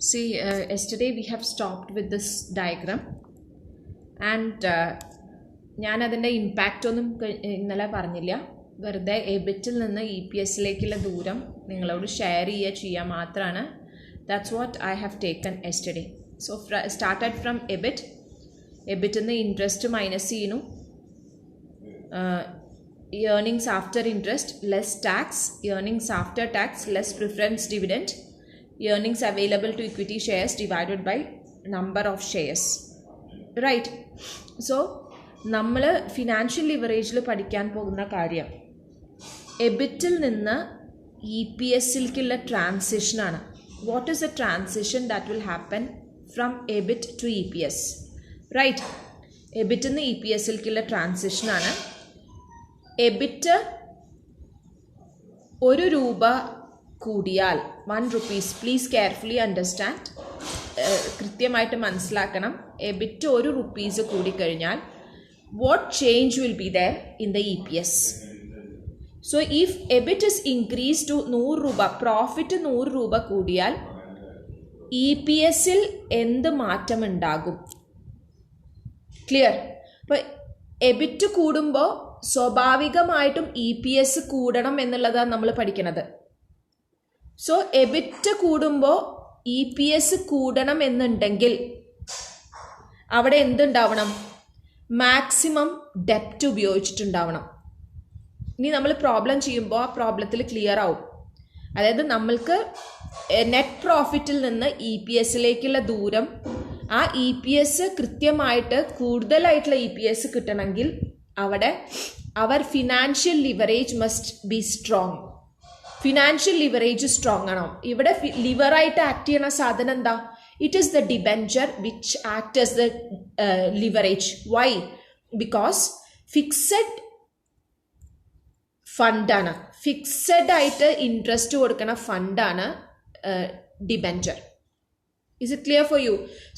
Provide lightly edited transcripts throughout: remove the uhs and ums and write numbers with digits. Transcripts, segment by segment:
See, yesterday we have stopped with this diagram and ഞാൻ അതിൻ്റെ impact ഒന്നും ഇന്നലെ പറഞ്ഞില്ല. വെറുതെ എബിറ്റിൽ നിന്ന് ഇ പി എസിലേക്കുള്ള ദൂരം നിങ്ങളോട് ഷെയർ ചെയ്യുക മാത്രമാണ്. That's what I have taken yesterday. So started from EBIT. എബിറ്റിൽ നിന്ന് ഇൻട്രസ്റ്റ് മൈനസ് ചെയ്യുന്നു. earnings after interest less tax, earnings after tax less preference dividend, earnings available to equity shares divided by number of shares. Right. So നമ്മൾ financial ലിവറേജിൽ പഠിക്കാൻ പോകുന്ന കാര്യം എബിറ്റിൽ നിന്ന് ഇ പി എസിലേക്കുള്ള ട്രാൻസിഷനാണ്. What is a transition that will happen from EBIT to E P S? Right. എബിറ്റിൽ നിന്ന് ഇ പി എസിലേക്കുള്ള ട്രാൻസിഷനാണ്. എബിറ്റ് 1 രൂപ കൂടിയാൽ 1 rupees, പ്ലീസ് കെയർഫുള്ളി അണ്ടർസ്റ്റാൻഡ്, കൃത്യമായിട്ട് മനസ്സിലാക്കണം. എബിറ്റ് 1 rupees കൂടിക്കഴിഞ്ഞാൽ what change will be there in the EPS? So if EBIT is increased to 100 രൂപ, profit 100 രൂപ കൂടിയാൽ EPS ൽ എന്ത് മാറ്റം ഉണ്ടാകും? ക്ലിയർ? അപ്പോൾ EBIT കൂടുമ്പോൾ സ്വാഭാവികമായിട്ടും EPS കൂടണം എന്നുള്ളതാണ് നമ്മൾ പഠിക്കുന്നത്. സോ EBIT കൂടുമ്പോൾ EPS കൂടണം എന്നുണ്ടെങ്കിൽ അവിടെ എന്തുണ്ടാവണം? മാക്സിമം ഡെപ്റ്റ് ഉപയോഗിച്ചിട്ടുണ്ടാവണം. ഇനി നമ്മൾ പ്രോബ്ലം ചെയ്യുമ്പോൾ ആ പ്രോബ്ലത്തിൽ ക്ലിയർ ആവും. അതായത് നമ്മൾക്ക് നെറ്റ് പ്രോഫിറ്റിൽ നിന്ന് ഇ പി എസിലേക്കുള്ള ദൂരം, ആ ഇ പി എസ് കൃത്യമായിട്ട് കൂടുതലായിട്ടുള്ള ഇ പി എസ് കിട്ടണമെങ്കിൽ അവിടെ അവർ financial leverage must be strong. Financial leverage strong ആണോ? ഇവിടെ ലിവറായിട്ട് ആക്ട് ചെയ്യുന്ന സാധനം എന്താ? It is the debenture which acts as the leverage. Why? Because fixed fund ആണ്. ഫിക്സഡ് ആയിട്ട് ഇൻട്രസ്റ്റ് കൊടുക്കുന്ന ഫണ്ടാണ് debenture. Is it clear for you?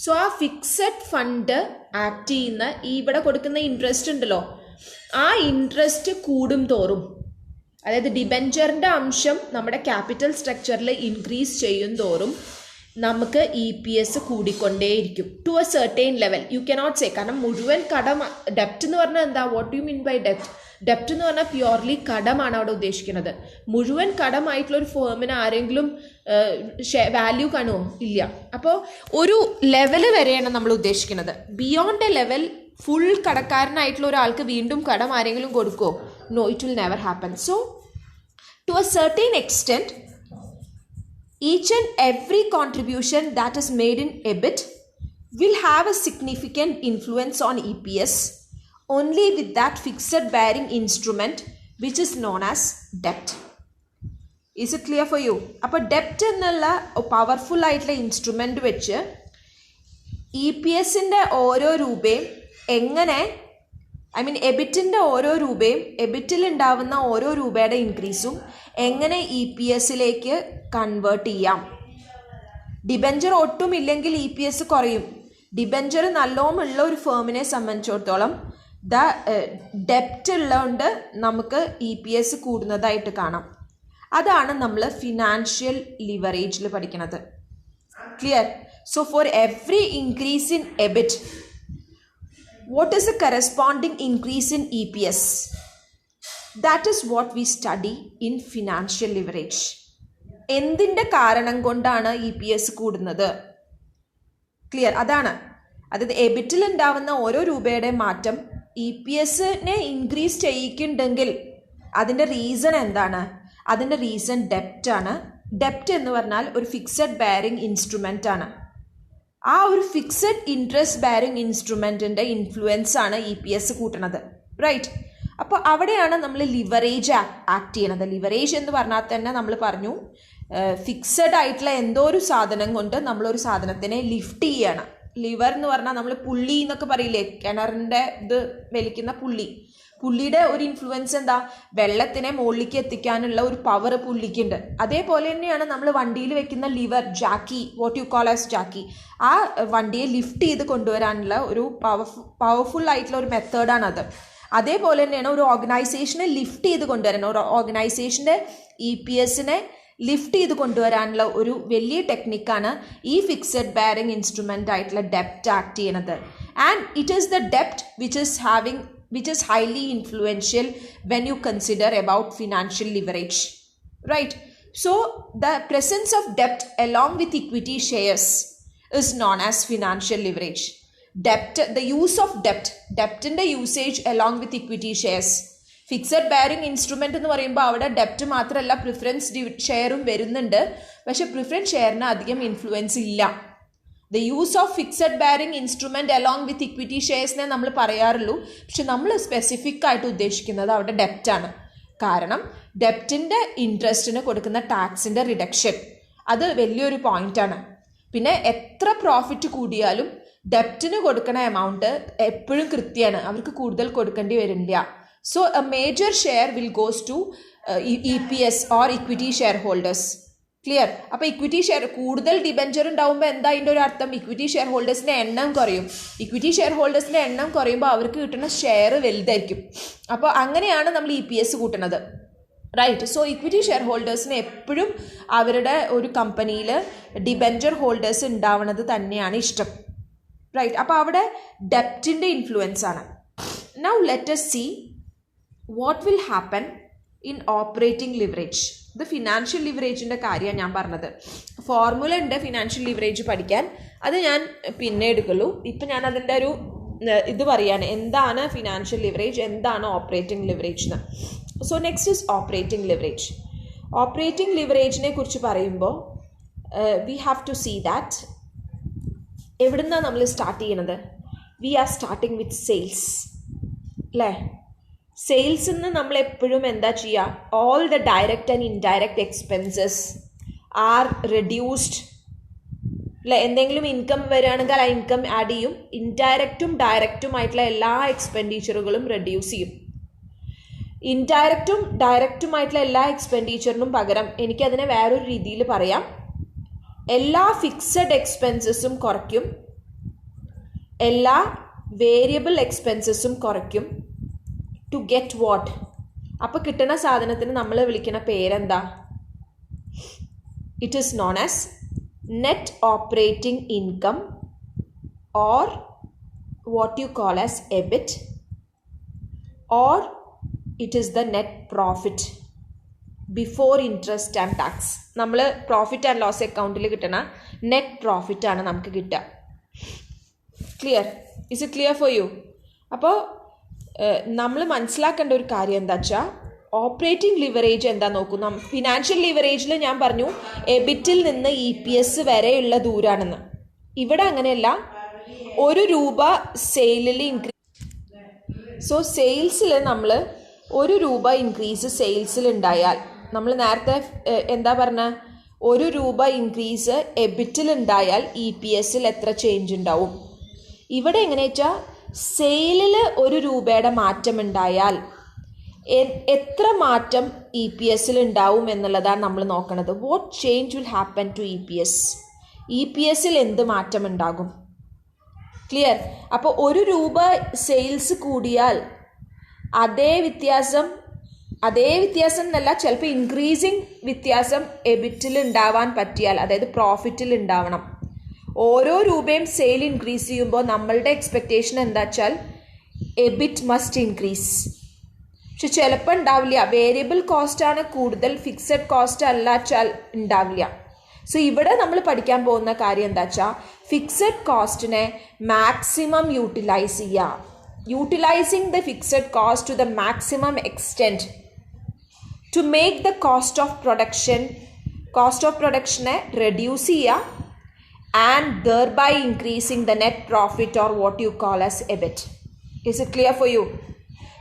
So ആ ഫിക്സഡ് ഫണ്ട് ആക്ട് ചെയ്യുന്ന ഇവിടെ കൊടുക്കുന്ന ഇൻട്രസ്റ്റ് ഉണ്ടല്ലോ, ആ ഇൻട്രസ്റ്റ് കൂടും തോറും, അതായത് ഡിബെഞ്ചറിൻ്റെ അംശം നമ്മുടെ ക്യാപിറ്റൽ സ്ട്രക്ചറിൽ ഇൻക്രീസ് ചെയ്യും തോറും നമുക്ക് ഇ പി എസ് കൂടിക്കൊണ്ടേയിരിക്കും to a certain level. You cannot say, കാരണം മുഴുവൻ കടം, ഡെപ്റ്റ് എന്ന് പറഞ്ഞാൽ എന്താ? വാട്ട് യു മീൻ ബൈ ഡെപ്റ്റ്? ഡെപ്റ്റ് എന്ന് പറഞ്ഞാൽ പ്യുവർലി കടമാണ് അവിടെ ഉദ്ദേശിക്കുന്നത്. മുഴുവൻ കടമായിട്ടുള്ള ഒരു ഫേമിന് ആരെങ്കിലും വാല്യൂ കാണുമോ? ഇല്ല. അപ്പോൾ ഒരു ലെവൽ വരെയാണ് നമ്മൾ ഉദ്ദേശിക്കുന്നത്. ബിയോണ്ട് എ ലെവൽ ഫുൾ കടക്കാരനായിട്ടുള്ള ഒരാൾക്ക് വീണ്ടും കടം ആരെങ്കിലും കൊടുക്കുമോ? No, it will never happen. So to a certain extent each and every contribution that is made in EBIT will have a significant influence on EPS only with that fixed bearing instrument which is known as debt. Is it clear for you? അപ്പോൾ ഡെപ്റ്റ് എന്നുള്ള powerful ആയിട്ടുള്ള instrument വെച്ച് E P എസിൻ്റെ ഓരോ രൂപയും എങ്ങനെ, എബിറ്റിൻ്റെ ഓരോ രൂപയും, എബിറ്റിൽ ഉണ്ടാവുന്ന ഓരോ രൂപയുടെ ഇൻക്രീസും എങ്ങനെ ഇ പി എസിലേക്ക് കൺവേർട്ട് ചെയ്യാം. ഡിബെഞ്ചർ ഒട്ടും ഇല്ലെങ്കിൽ ഇ പി എസ് കുറയും. ഡിബെഞ്ചർ നല്ലോണമുള്ള ഒരു ഫേമിനെ സംബന്ധിച്ചിടത്തോളം ഡെപ്റ്റ് ഉള്ളതുകൊണ്ട് നമുക്ക് ഇ പി എസ് കൂടുന്നതായിട്ട് കാണാം. അതാണ് നമ്മൾ ഫിനാൻഷ്യൽ ലിവറേജിൽ പഠിക്കുന്നത്. Clear? So for every increase in EBIT, what is the corresponding increase in EPS? That is what we study in financial leverage. എന്തിൻ്റെ കാരണം കൊണ്ടാണ് ഇ പി എസ് കൂടുന്നത്? ക്ലിയർ? അതാണ്. അതായത് എബിറ്റിൽ ഉണ്ടാവുന്ന ഓരോ രൂപയുടെ മാറ്റം ഇ പി എസിനെ ഇൻക്രീസ് ചെയ്യിക്കുന്നുണ്ടെങ്കിൽ അതിൻ്റെ റീസൺ എന്താണ്? അതിൻ്റെ റീസൺ ഡെപ്റ്റ് ആണ്. ഡെപ്റ്റ് എന്ന് പറഞ്ഞാൽ ഒരു ഫിക്സഡ് ബെയറിംഗ് ഇൻസ്ട്രുമെൻ്റ് ആണ്. ആ ഒരു ഫിക്സഡ് ഇൻട്രസ്റ്റ് ബെയറിംഗ് ഇൻസ്ട്രുമെൻറ്റിൻ്റെ ഇൻഫ്ലുവൻസ് ആണ് ഇ പി എസ് കൂട്ടണത്. റൈറ്റ്? അപ്പോൾ അവിടെയാണ് നമ്മൾ ലിവറേജ് ആക്ട് ചെയ്യണത്. ലിവറേജ് എന്ന് പറഞ്ഞാൽ തന്നെ നമ്മൾ പറഞ്ഞു, ഫിക്സഡ് ആയിട്ടുള്ള എന്തോ ഒരു സാധനം കൊണ്ട് നമ്മളൊരു സാധനത്തിനെ ലിഫ്റ്റ് ചെയ്യണം. ലിവർ എന്ന് പറഞ്ഞാൽ നമ്മൾ പുള്ളി എന്നൊക്കെ പറയില്ലേ, കിണറിൻ്റെ ഇത് വലിക്കുന്ന പുള്ളിയുടെ ഒരു ഇൻഫ്ലുവൻസ് എന്താ? വെള്ളത്തിനെ മുകളിലേക്ക് എത്തിക്കാനുള്ള ഒരു പവർ പുള്ളിക്കുണ്ട്. അതേപോലെ തന്നെയാണ് നമ്മൾ വണ്ടിയിൽ വെക്കുന്ന lever, jack, what you call as jack. ആ വണ്ടിയെ ലിഫ്റ്റ് ചെയ്ത് കൊണ്ടുവരാനുള്ള ഒരു പവർഫുൾ ആയിട്ടുള്ള ഒരു മെത്തേഡാണത്. അതേപോലെ തന്നെയാണ് ഒരു ഓർഗനൈസേഷനെ ലിഫ്റ്റ് ചെയ്ത് കൊണ്ടുവരാൻ, ഒരു ഓർഗനൈസേഷൻ്റെ ഇ പി എസിനെ ലിഫ്റ്റ് ചെയ്ത് കൊണ്ടുവരാനുള്ള ഒരു വലിയ ടെക്നിക്കാണ് ഈ ഫിക്സഡ് ബെയറിംഗ് ഇൻസ്ട്രുമെൻ്റ് ആയിട്ടുള്ള ഡെപ്റ്റ് ആക്ട് ചെയ്യണത്. ആൻഡ് ഇറ്റ് ഈസ് ദ ഡെപ്റ്റ് which is highly influential when you consider about financial leverage, right? So the presence of debt along with equity shares is known as financial leverage. Debt, the use of debt in the usage along with equity shares. Fixed bearing instrument എന്ന് പറയുമ്പോൾ അവിടെ ഡെപ്റ്റ് മാത്രമല്ല preference ഷെയറും വരുന്നുണ്ട്. പക്ഷേ preference ഷെയറിന് അധികം influence ഇല്ല. The use of fixed bearing instrument along with equity ഷെയർസിനെ നമ്മൾ പറയാറുള്ളൂ. പക്ഷെ നമ്മൾ സ്പെസിഫിക് ആയിട്ട് ഉദ്ദേശിക്കുന്നത് അവിടെ ഡെപ്റ്റാണ്. കാരണം ഡെപ്റ്റിൻ്റെ ഇൻട്രസ്റ്റിന് കൊടുക്കുന്ന ടാക്സിൻ്റെ റിഡക്ഷൻ അത് വലിയൊരു പോയിൻ്റാണ്. പിന്നെ എത്ര പ്രോഫിറ്റ് കൂടിയാലും ഡെപ്റ്റിന് കൊടുക്കുന്ന എമൗണ്ട് എപ്പോഴും കൃത്യമാണ്, അവർക്ക് കൂടുതൽ കൊടുക്കേണ്ടി വരില്ല. So a major share will goes to EPS or equity shareholders. Clear? അപ്പോൾ ഇക്വിറ്റി ഷെയർ കൂടുതൽ ഡിബെഞ്ചർ ഉണ്ടാവുമ്പോൾ എന്താ അതിൻ്റെ ഒരു അർത്ഥം? ഇക്വിറ്റി ഷെയർ ഹോൾഡേഴ്സിൻ്റെ എണ്ണം കുറയും. ഇക്വിറ്റി ഷെയർ ഹോൾഡേഴ്സിൻ്റെ എണ്ണം കുറയുമ്പോൾ അവർക്ക് കിട്ടുന്ന ഷെയർ വലുതായിരിക്കും. അപ്പോൾ അങ്ങനെയാണ് നമ്മൾ EPS കൂട്ടുന്നത്, റൈറ്റ്? സോ ഇക്വിറ്റി ഷെയർ ഹോൾഡേഴ്സിന് എപ്പോഴും അവരുടെ ഒരു കമ്പനിയിൽ ഡിബെഞ്ചർ ഹോൾഡേഴ്സ് ഉണ്ടാവുന്നത് തന്നെയാണ് ഇഷ്ടം, റൈറ്റ്? അപ്പോൾ അവിടെ ഡെപ്റ്റിൻ്റെ ഇൻഫ്ലുവൻസ് ആണ്. Now let us see what will happen in operating leverage. ഇത് ഫിനാൻഷ്യൽ ലിവറേജിൻ്റെ കാര്യമാണ് ഞാൻ പറഞ്ഞത്. ഫോർമുല ഉണ്ട് ഫിനാൻഷ്യൽ ലിവറേജ് പഠിക്കാൻ, അത് ഞാൻ പിന്നെ എടുക്കുള്ളൂ. ഇപ്പം ഞാൻ അതിൻ്റെ ഒരു ഇത് പറയാണ് എന്താണ് ഫിനാൻഷ്യൽ ലിവറേജ്, എന്താണ് ഓപ്പറേറ്റിംഗ് ലിവറേജ് എന്ന്. So next is operating leverage. Operating ലിവറേജിനെ കുറിച്ച് പറയുമ്പോൾ we have to see that എവിടുന്നാണ് നമ്മൾ സ്റ്റാർട്ട് ചെയ്യണത്? We are starting with sales, അല്ലേ? സെയിൽസിൽ നിന്ന് നമ്മൾ എപ്പോഴും എന്താ ചെയ്യുക? All the direct and indirect expenses are reduced, അല്ലേ? എന്തെങ്കിലും ഇൻകം വരികയാണെങ്കിൽ ആ ഇൻകം ആഡ് ചെയ്യും. ഇൻഡയറക്റ്റും ഡയറക്റ്റുമായിട്ടുള്ള എല്ലാ എക്സ്പെൻഡിച്ചറുകളും റെഡ്യൂസ് ചെയ്യും. ഇൻഡയറക്റ്റും ഡയറക്റ്റുമായിട്ടുള്ള എല്ലാ എക്സ്പെൻഡിച്ചറിനും പകരം എനിക്കതിനെ വേറൊരു രീതിയിൽ പറയാം. എല്ലാ ഫിക്സഡ് എക്സ്പെൻസസും കുറയ്ക്കും, എല്ലാ വേരിയബിൾ എക്സ്പെൻസസും കുറയ്ക്കും. To get what? അപ്പോൾ കിട്ടുന്ന സാധനത്തിന് നമ്മൾ വിളിക്കുന്ന പേരെന്താ? It is known as net operating income or what you call as EBIT, or it is the net profit before interest and tax. നമ്മൾ പ്രോഫിറ്റ് ആൻഡ് ലോസ് അക്കൗണ്ടിൽ കിട്ടുന്ന നെറ്റ് പ്രോഫിറ്റാണ് നമുക്ക് കിട്ടുക. Clear? Is it clear for you? അപ്പോൾ നമ്മൾ മനസ്സിലാക്കേണ്ട ഒരു കാര്യം എന്താ വെച്ചാൽ ഓപ്പറേറ്റിംഗ് ലിവറേജ് എന്താ നോക്കൂ. ഫിനാൻഷ്യൽ ലിവറേജിൽ ഞാൻ പറഞ്ഞു എബിറ്റിൽ നിന്ന് EPS വരെയുള്ള ദൂരാണെന്ന്. ഇവിടെ അങ്ങനെയല്ല. ₹1 സെയിലിൽ സോ സെയിൽസിൽ നമ്മൾ ₹1 ഇൻക്രീസ് സെയിൽസിൽ ഉണ്ടായാൽ, നമ്മൾ നേരത്തെ എന്താ പറഞ്ഞ ₹1 ഇൻക്രീസ് എബിറ്റിൽ ഉണ്ടായാൽ EPSൽ എത്ര ചേഞ്ച് ഉണ്ടാവും? ഇവിടെ എങ്ങനെ വെച്ചാൽ സെയിലിൽ ₹1 മാറ്റം ഉണ്ടായാൽ എത്ര മാറ്റം EPSൽ ഉണ്ടാവും എന്നുള്ളതാണ് നമ്മൾ നോക്കുന്നത്. What change will happen to EPS? EPSൽ എന്ത് മാറ്റം ഉണ്ടാകും? ക്ലിയർ? അപ്പോൾ ₹1 സെയിൽസ് കൂടിയാൽ അതേ വ്യത്യാസം എന്നല്ല, ചിലപ്പോൾ ഇൻക്രീസിങ് വ്യത്യാസം എബിറ്റിൽ ഉണ്ടാവാൻ പറ്റിയാൽ, അതായത് പ്രോഫിറ്റിൽ ഉണ്ടാവണം. ഓരോ രൂപയും സെയിൽ ഇൻക്രീസ് ചെയ്യുമ്പോൾ നമ്മളുടെ എക്സ്പെക്റ്റേഷൻ എന്താ വെച്ചാൽ എബിറ്റ് മസ്റ്റ് ഇൻക്രീസ്. പക്ഷെ ചിലപ്പോൾ ഉണ്ടാവില്ല. വേരിയബിൾ കോസ്റ്റാണ് കൂടുതൽ, ഫിക്സഡ് കോസ്റ്റ് അല്ല വെച്ചാൽ ഉണ്ടാവില്ല. സോ ഇവിടെ നമ്മൾ പഠിക്കാൻ പോകുന്ന കാര്യം എന്താ വെച്ചാൽ ഫിക്സഡ് കോസ്റ്റിനെ മാക്സിമം യൂട്ടിലൈസ് ചെയ്യുക. Utilising the fixed cost to the maximum extent to make the cost of പ്രൊഡക്ഷനെ റെഡ്യൂസ് ചെയ്യുക and thereby increasing the net profit or what you call as EBIT. Is it clear for you?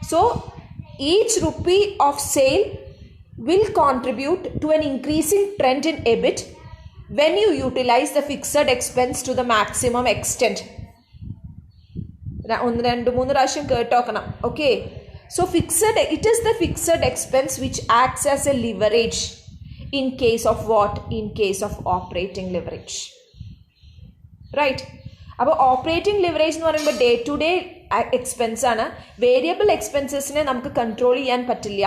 So each rupee of sale will contribute to an increasing trend in EBIT when you utilize the fixed expense to the maximum extent. 1-2-3 പ്രാവശ്യം കേട്ടോക്കണം. Okay, so it is the fixed expense which acts as a leverage in case of what? In case of operating leverage. Right? അപ്പോൾ operating leverage എന്ന് പറയുമ്പോൾ day to day expense ആണ്. Variable എക്സ്പെൻസസിനെ നമുക്ക് control ചെയ്യാൻ പറ്റില്ല.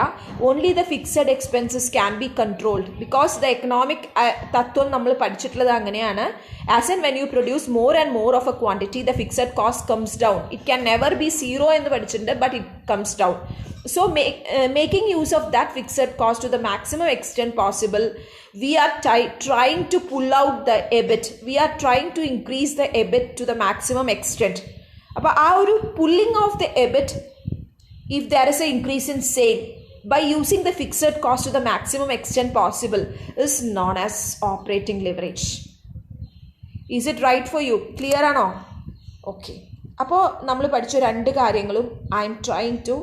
Only the fixed expenses can be controlled because the economic തത്വം നമ്മൾ പഠിച്ചിട്ടുള്ളത് അങ്ങനെയാണ്. As and when you produce more and more of a quantity the fixed cost comes down. It can never be zero എന്ന് പഠിച്ചിട്ടുണ്ട്, but it comes down. So making use of that fixed cost to the maximum extent possible, we are trying to pull out the EBIT. We are trying to increase the EBIT to the maximum extent. അപ്പോൾ ആ ഒരു pulling of the EBIT, if there is an increase in sale by using the fixed cost to the maximum extent possible, is known as operating leverage. Is it right for you? Clear ആണോ? Okay. അപ്പോൾ നമ്മൾ പഠിച്ച രണ്ട് കാര്യങ്ങളും I am trying to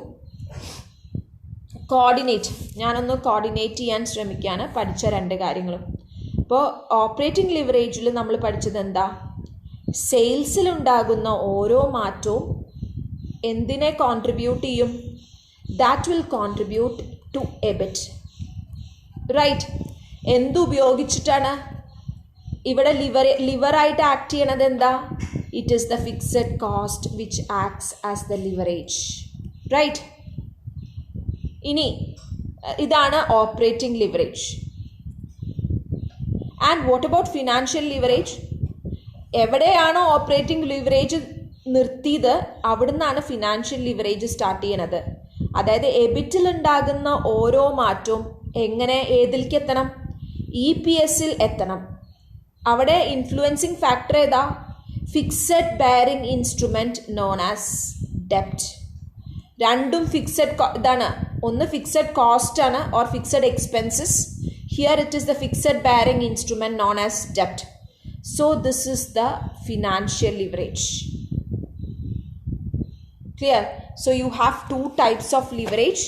ഞാനൊന്ന് coordinate ചെയ്യാൻ ശ്രമിക്കുകയാണ് പഠിച്ച രണ്ട് കാര്യങ്ങളും. അപ്പോൾ ഓപ്പറേറ്റിംഗ് ലിവറേജിൽ നമ്മൾ പഠിച്ചത് എന്താ? സെയിൽസിലുണ്ടാകുന്ന ഓരോ മാറ്റവും എന്തിനെ കോൺട്രിബ്യൂട്ട് ചെയ്യും? That will contribute to EBIT. Right. എന്തുപയോഗിച്ചിട്ടാണ്? ഇവിടെ ലിവറായിട്ട് ആക്ട് ചെയ്യണത് എന്താ? It is the fixed cost which acts as the leverage. Right. ഇനി ഇതാണ് operating leverage. And what about financial leverage? എവിടെയാണോ ഓപ്പറേറ്റിംഗ് ലിവറേജ് നിർത്തിയത് അവിടുന്നാണ് ഫിനാൻഷ്യൽ ലിവറേജ് സ്റ്റാർട്ട് ചെയ്യണത്. അതായത് എബിറ്റിൽ ഉണ്ടാകുന്ന ഓരോ മാറ്റവും എങ്ങനെ ഏതിലേക്ക് എത്തണം? EPS എത്തണം. അവിടെ ഇൻഫ്ലുവൻസിങ് ഫാക്ടർ ഏതാ? Fixed bearing instrument known as ഡെപ്റ്റ്. രണ്ടും ഫിക്സഡ് ഇതാണ്. ഒന്ന് ഫിക്സഡ് കോസ്റ്റ് ആണ് or fixed expenses. Here it is the fixed bearing instrument known as ഡെപ്റ്റ്. So this is the financial leverage. Clear? So you have two types of leverage: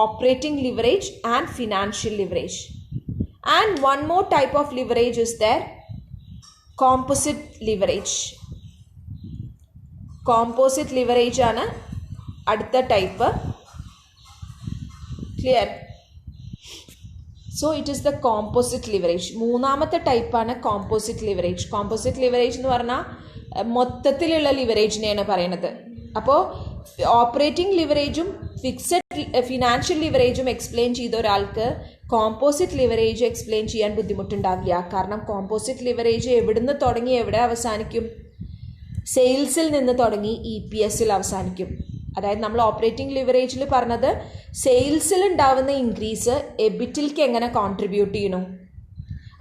operating leverage and financial leverage. And one more type of leverage is there, composite leverage. Composite leverage ആണ് അടുത്ത type. Clear? So it is the composite leverage. മൂന്നാമത്തെ ടൈപ്പാണ് composite leverage. Composite leverage എന്ന് പറഞ്ഞാൽ മൊത്തത്തിലുള്ള ലിവറേജിനെയാണ് പറയുന്നത്. അപ്പോൾ operating ലിവറേജും ഫിനാൻഷ്യൽ ലിവറേജും എക്സ്പ്ലെയിൻ ചെയ്ത ഒരാൾക്ക് കോമ്പോസിറ്റ് ലിവറേജ് എക്സ്പ്ലെയിൻ ചെയ്യാൻ ബുദ്ധിമുട്ടുണ്ടാവില്ല. കാരണം കോമ്പോസിറ്റ് ലിവറേജ് എവിടുന്ന് തുടങ്ങി എവിടെ അവസാനിക്കും? സെയിൽസിൽ നിന്ന് തുടങ്ങി EPS അവസാനിക്കും. അതായത് നമ്മൾ ഓപ്പറേറ്റിംഗ് ലിവറേജിൽ പറഞ്ഞത് സെയിൽസിൽ ഉണ്ടാവുന്ന ഇൻക്രീസ് എബിറ്റിലേക്ക് എങ്ങനെ കോൺട്രിബ്യൂട്ട് ചെയ്യണു,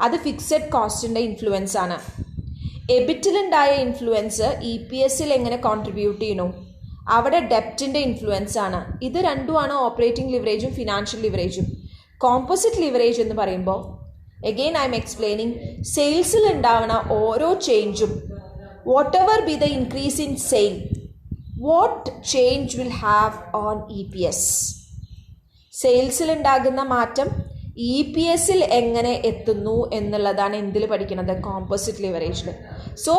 അത് ഫിക്സഡ് കോസ്റ്റിൻ്റെ ഇൻഫ്ലുവൻസ് ആണ്. എബിറ്റിലുണ്ടായ ഇൻഫ്ലുവൻസ് EPS എങ്ങനെ കോൺട്രിബ്യൂട്ട് ചെയ്യണു, അവിടെ ഡെപ്റ്റിൻ്റെ ഇൻഫ്ലുവൻസ് ആണ്. ഇത് രണ്ടുമാണ് ഓപ്പറേറ്റിംഗ് ലിവറേജും ഫിനാൻഷ്യൽ ലിവറേജും. കോമ്പോസിറ്റ് ലിവറേജ് എന്ന് പറയുമ്പോൾ അഗെയിൻ ഐ എം എക്സ്പ്ലെയിനിങ്, സെയിൽസിൽ ഉണ്ടാവുന്ന ഓരോ ചേഞ്ചും, whatever be the increase in sale, what change will have on EPS. സെയിൽസിൽ ഉണ്ടാകുന്ന മാറ്റം EPS എങ്ങനെ എത്തുന്നു എന്നുള്ളതാണ് എന്തിൽ പഠിക്കുന്നത്? കോമ്പോസിറ്റ് ലിവറേജിൽ. സോ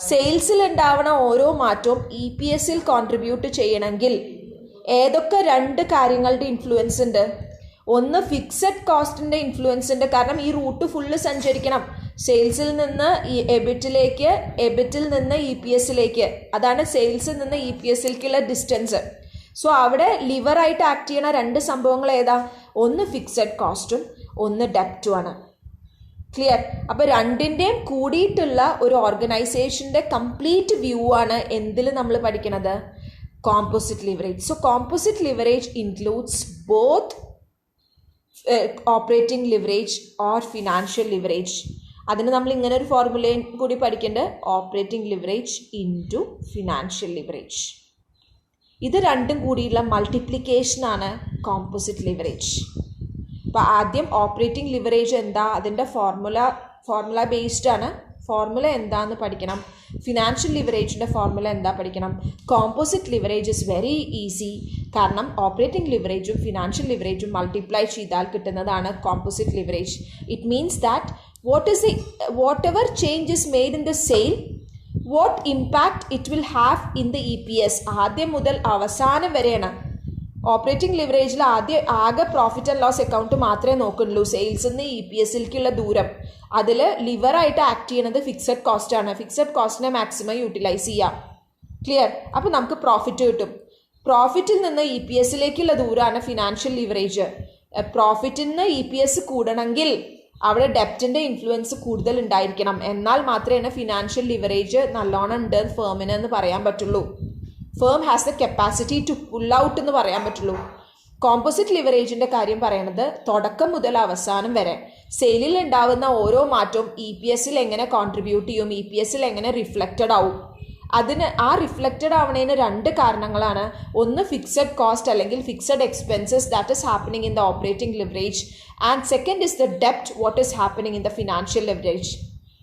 സെയിൽസിൽ ഉണ്ടാവുന്ന ഓരോ മാറ്റവും EPS കോൺട്രിബ്യൂട്ട് ചെയ്യണമെങ്കിൽ ഏതൊക്കെ രണ്ട് കാര്യങ്ങളുടെ ഇൻഫ്ലുവൻസ് ഉണ്ട്? ഒന്ന് ഫിക്സഡ് കോസ്റ്റിൻ്റെ ഇൻഫ്ലുവൻസ് ഉണ്ട്. കാരണം ഈ റൂട്ട് ഫുള്ള് സഞ്ചരിക്കണം. സെയിൽസിൽ നിന്ന് എബിറ്റിലേക്ക്, എബിറ്റിൽ നിന്ന് EPS. അതാണ് സെയിൽസിൽ നിന്ന് EPS ഡിസ്റ്റൻസ്. സോ അവിടെ ലിവറായിട്ട് ആക്ട് ചെയ്യണ രണ്ട് സംഭവങ്ങൾ ഏതാ? ഒന്ന് ഫിക്സഡ് കോസ്റ്റും ഒന്ന് ഡെപ്റ്റുമാണ്. ക്ലിയർ? അപ്പോൾ രണ്ടിൻ്റെയും കൂടിയിട്ടുള്ള ഒരു ഓർഗനൈസേഷൻ്റെ കംപ്ലീറ്റ് വ്യൂ ആണ് എന്തിൽ നമ്മൾ പഠിക്കുന്നത്? Composite leverage. So composite leverage includes both operating leverage or financial leverage. അതിന് നമ്മൾ ഇങ്ങനെ ഒരു ഫോർമുലയും കൂടി പഠിക്കേണ്ടത്, operating leverage into financial leverage. ഇത് രണ്ടും കൂടിയുള്ള മൾട്ടിപ്ലിക്കേഷനാണ് കോമ്പോസിറ്റ് ലിവറേജ്. അപ്പോൾ ആദ്യം ഓപ്പറേറ്റിംഗ് ലിവറേജ് എന്താ, അതിൻ്റെ ഫോർമുല ബേസ്ഡ് ആണ്. ഫോർമുല എന്താന്ന് പഠിക്കണം. ഫിനാൻഷ്യൽ ലിവറേജിൻ്റെ ഫോർമുല എന്താ പഠിക്കണം. Composite leverage is very easy. കാരണം ഓപ്പറേറ്റിംഗ് ലിവറേജും ഫിനാൻഷ്യൽ ലിവറേജും മൾട്ടിപ്ലൈ ചെയ്താൽ കിട്ടുന്നതാണ് composite leverage. It means that whatever change is made in the sale, what impact it will have in the EPS. ആദ്യം മുതൽ അവസാനം വരെയാണ്. ഓപ്പറേറ്റിംഗ് ലിവറേജിൽ ആകെ പ്രോഫിറ്റ് ആൻഡ് ലോസ് അക്കൗണ്ട് മാത്രമേ നോക്കുന്നുള്ളൂ. സെയിൽസിൽ നിന്ന് EPS ദൂരം. അതിൽ ലിവറായിട്ട് ആക്ട് ചെയ്യുന്നത് ഫിക്സഡ് കോസ്റ്റ് ആണ്. ഫിക്സഡ് കോസ്റ്റിനെ മാക്സിമം യൂട്ടിലൈസ് ചെയ്യാം. ക്ലിയർ? അപ്പോൾ നമുക്ക് പ്രോഫിറ്റ് കിട്ടും. പ്രോഫിറ്റിൽ നിന്ന് EPSലേക്കുള്ള ദൂരമാണ് ഫിനാൻഷ്യൽ ലിവറേജ്. പ്രോഫിറ്റിൽ നിന്ന് EPS കൂടണമെങ്കിൽ അവിടെ ഡെപ്റ്റിൻ്റെ ഇൻഫ്ലുവൻസ് കൂടുതൽ ഉണ്ടായിരിക്കണം. എന്നാൽ മാത്രമേ ഫിനാൻഷ്യൽ ലിവറേജ് നല്ലോണം ഉണ്ട് ഫേമിന് എന്ന് പറയാൻ പറ്റുള്ളൂ. Firm has the capacity to pull out എന്ന് പറയാൻ പറ്റുള്ളൂ. കോമ്പോസിറ്റ് ലിവറേജിൻ്റെ കാര്യം പറയണത് തുടക്കം മുതൽ അവസാനം വരെ സെയിലിൽ ഉണ്ടാവുന്ന ഓരോ മാറ്റവും EPSൽ എങ്ങനെ കോൺട്രിബ്യൂട്ട് ചെയ്യും, EPSൽ എങ്ങനെ റിഫ്ലക്റ്റഡ് ആവും. അതിന് ആ റിഫ്ലക്റ്റഡ് ആവണതിന് രണ്ട് കാരണങ്ങളാണ്. ഒന്ന് ഫിക്സഡ് കോസ്റ്റ് അല്ലെങ്കിൽ fixed expenses that is happening in the operating leverage, and second is the ഡെപ്റ്റ് what is happening in the financial leverage.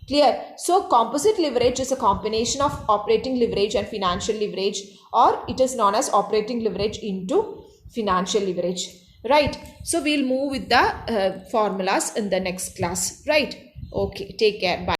Clear? So composite leverage is a combination of operating leverage and financial leverage, or it is known as operating leverage into financial leverage. Right? So we'll move with the formulas in the next class. Right? Okay. Take care. Bye.